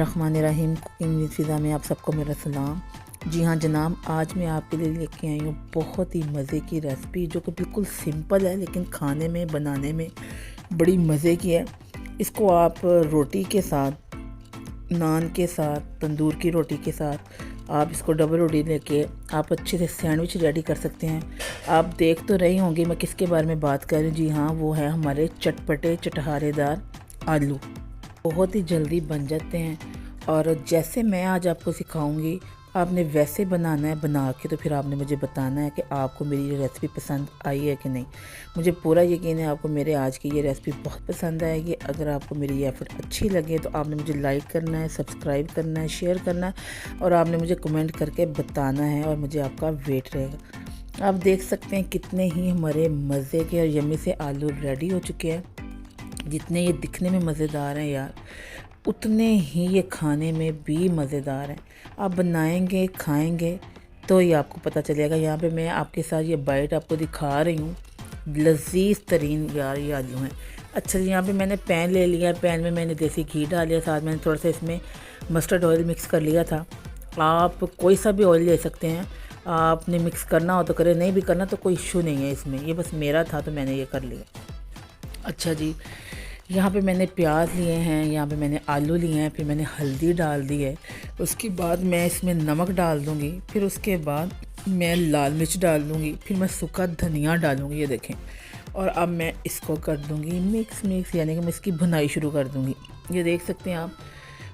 बिस्मिल्लाहिर्रहमानिर्रहीम। Cooking with फ़िज़ा में आप सबको मेरा सलाम। जी हाँ जनाब, आज मैं आपके लिए लेके आई हूँ बहुत ही मज़े की रेसिपी जो कि बिल्कुल सिंपल है लेकिन खाने में बनाने में बड़ी मज़े की है। इसको आप रोटी के साथ, नान के साथ, तंदूर की रोटी के साथ आप इसको डबल रोटी लेके आप अच्छे से सैंडविच रेडी कर सकते हैं। आप देख तो रही होंगी मैं किसके बारे में बात कर रही हूँ। जी हाँ, वो है हमारे चटपटे चटहारेदार आलू। बहुत ही जल्दी बन जाते हैं और जैसे मैं आज आपको सिखाऊंगी आपने वैसे बनाना है। बना के तो फिर आपने मुझे बताना है कि आपको मेरी ये रेसिपी पसंद आई है कि नहीं। मुझे पूरा यकीन है आपको मेरे आज की ये रेसिपी बहुत पसंद आएगी। अगर आपको मेरी ये एफर्ट अच्छी लगे तो आपने मुझे लाइक करना है, सब्सक्राइब करना है, शेयर करना है और आपने मुझे कमेंट करके बताना है और मुझे आपका वेट रहेगा। आप देख सकते हैं कितने ही हमारे मज़े के और यम्मी से आलू रेडी हो चुके हैं। जितने ये दिखने में मज़ेदार हैं यार, उतने ही ये खाने में भी मज़ेदार हैं। आप बनाएंगे, खाएंगे तो ये आपको पता चलेगा। यहाँ पे मैं आपके साथ ये बाइट आपको दिखा रही हूँ, लजीज तरीन यार ये आलू हैं। अच्छा जी, यहाँ पे मैंने पैन ले लिया। पैन में मैंने देसी घी डाल लिया, साथ मैंने थोड़ा सा इसमें मस्टर्ड ऑयल मिक्स कर लिया था। आप कोई सा भी ऑयल ले सकते हैं, आपने मिक्स करना हो तो करें, नहीं भी करना तो कोई इशू नहीं है इसमें। ये बस मेरा था तो मैंने ये कर लिया। अच्छा जी, यहाँ पे मैंने प्याज लिए हैं, यहाँ पे मैंने आलू लिए हैं, फिर मैंने हल्दी डाल दी है। उसके बाद मैं इसमें नमक डाल दूँगी, फिर उसके बाद मैं लाल मिर्च डाल दूँगी, फिर मैं सूखा धनिया डालूँगी। ये देखें, और अब मैं इसको कर दूँगी मिक्स यानी कि मैं इसकी भुनाई शुरू कर दूँगी। ये देख सकते हैं आप,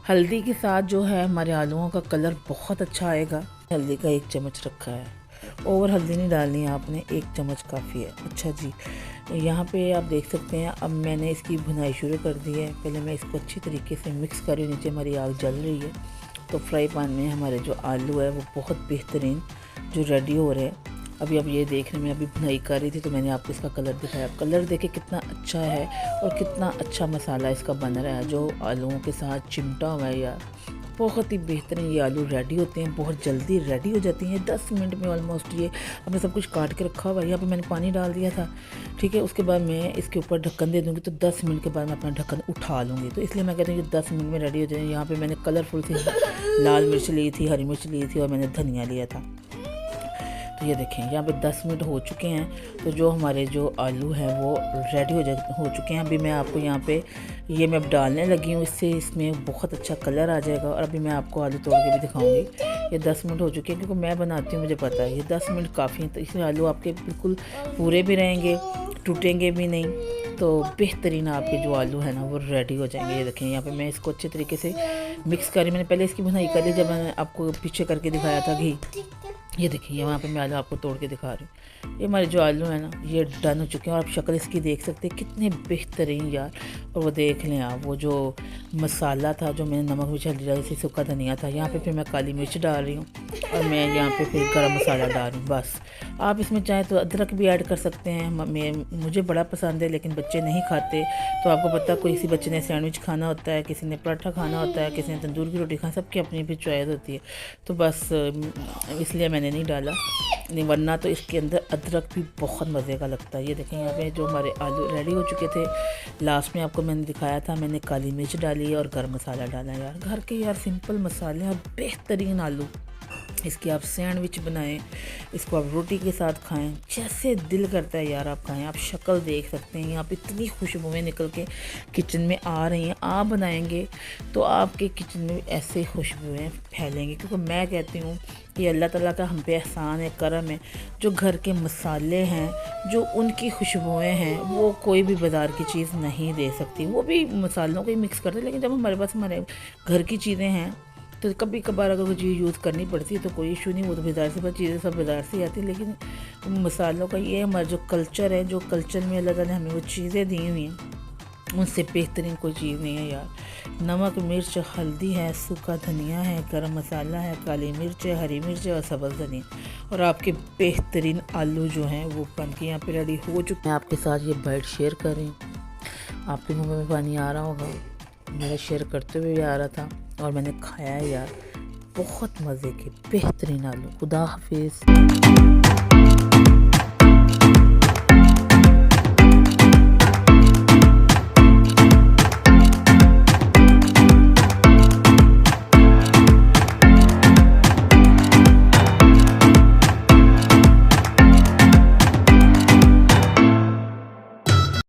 हल्दी के साथ जो है हमारे आलूओं का कलर बहुत अच्छा आएगा। हल्दी का 1 चम्मच रखा है, ओवर हल्दी नहीं डालनी है आपने, 1 चम्मच काफ़ी है। अच्छा जी, यहाँ पे आप देख सकते हैं अब मैंने इसकी भुनाई शुरू कर दी है। पहले मैं इसको अच्छी तरीके से मिक्स कर रही हूँ। नीचे हमारी आग जल रही है तो फ्राई पैन में हमारे जो आलू है वो बहुत बेहतरीन जो रेडी हो रहे हैं। अभी आप ये देख रहे हैं, मैं अभी भुनाई कर रही थी तो मैंने आपको इसका कलर दिखाया। कलर देखे कितना अच्छा है और कितना अच्छा मसाला इसका बन रहा है जो आलूओं के साथ चिमटा हुआ है यार। बहुत ही बेहतरीन ये आलू रेडी होते हैं, बहुत जल्दी रेडी हो जाती हैं, 10 मिनट में ऑलमोस्ट। ये अब मैं सब कुछ काट के रखा हुआ है। यहाँ पे मैंने पानी डाल दिया था, ठीक है। उसके बाद मैं इसके ऊपर ढक्कन दे दूँगी तो 10 मिनट के बाद मैं अपना ढक्कन उठा लूँगी। तो इसलिए मैं कहती हूँ कि 10 मिनट में रेडी हो जाए। यहाँ पर मैंने कलरफुल सी लाल मिर्च ली थी, हरी मिर्च ली थी और मैंने धनिया लिया था। तो ये देखें, यहाँ पे 10 मिनट हो चुके हैं तो जो हमारे जो आलू हैं वो रेडी हो चुके हैं। अभी मैं आपको यहाँ पे ये मैं अब डालने लगी हूँ, इससे इसमें बहुत अच्छा कलर आ जाएगा। और अभी मैं आपको आलू तोड़ के भी दिखाऊंगी। ये 10 मिनट हो चुके हैं क्योंकि मैं बनाती हूँ, मुझे पता है ये 10 मिनट काफ़ी हैं। तो इसमें आलू आपके बिल्कुल पूरे भी रहेंगे, टूटेंगे भी नहीं, तो बेहतरीन आपके जो आलू है ना वो रेडी हो जाएंगे। ये देखें, यहाँ पे मैं इसको अच्छे तरीके से मिक्स करी। मैंने पहले इसकी भुनाई कर ली जब मैंने आपको पीछे करके दिखाया था घी। ये देखिए, यहाँ पे मैं आलू आपको तोड़ के दिखा रही हूँ। ये हमारे जो आलू हैं ना ये डन हो चुके हैं और आप शक्ल इसकी देख सकते हैं कितने बेहतरीन यार। और वो देख लें आप, वो जो मसाला था जो मैंने नमक मिर्च हल्दी डाली थी, सूखा धनिया था, यहाँ पे फिर मैं काली मिर्च डाल रही हूँ और मैं यहाँ पे फिर गरम मसाला डाल रही हूँ। बस आप इसमें चाहें तो अदरक भी ऐड कर सकते हैं। मुझे बड़ा पसंद है लेकिन बच्चे नहीं खाते। तो आपको पता, कोई किसी बच्चे ने सैंडविच खाना होता है, किसी ने पराठा खाना होता है, किसी ने तंदूर की रोटी खाना, सबकी अपनी भी चॉइस होती है। तो बस इसलिए मैंने नहीं डाला, नहीं वरना तो इसके अंदर अदरक भी बहुत मज़े का लगता है। ये देखें, यहाँ पे जो हमारे आलू रेडी हो चुके थे, लास्ट में आपको मैंने दिखाया था, मैंने काली मिर्च डाली और गरम मसाला डाला। यार घर के यार सिंपल मसाले और बेहतरीन आलू, इसकी आप सैंडविच बनाएं, इसको आप रोटी के साथ खाएं, जैसे दिल करता है यार आप खाएं। आप शक्ल देख सकते हैं, यहाँ पे इतनी खुशबुएं निकल के किचन में आ रही हैं। आप बनाएंगे तो आपके किचन में ऐसे खुशबुएं फैलेंगी, क्योंकि मैं कहती हूँ कि अल्लाह ताला का हम पे एहसान है, करम है। जो घर के मसाले हैं, जो उनकी खुशबुएं हैं, वो कोई भी बाज़ार की चीज़ नहीं दे सकती। वो भी मसालों को ही मिक्स करते हैं, लेकिन जब हमारे पास हमारे घर की चीज़ें हैं तो कभी कभार अगर कोई चीज़ यूज़ करनी पड़ती है तो कोई इशू नहीं, वो तो बाज़ार से, बस चीज़ें सब बाज़ार से आती है। लेकिन मसालों का ये हमारा जो कल्चर है, जो कल्चर में अल्लाह ताला ने हमें वो चीज़ें दी हुई हैं, उनसे बेहतरीन कोई चीज़ नहीं है यार। नमक, मिर्च, हल्दी है, सूखा धनिया है, गरम मसाला है, काली मिर्च है, हरी मिर्च है और सब्ज़ धनिया, और आपके बेहतरीन आलू जो हैं वो बन के यहाँ पे रेडी हो चुके हैं। आपके साथ ये बाइट शेयर कर रही हूँ। आपके मुँह में पानी आ रहा होगा, मेरा शेयर करते हुए भी आ रहा था और मैंने खाया है यार। बहुत मज़े के बेहतरीन आलू। खुदा हाफिज़।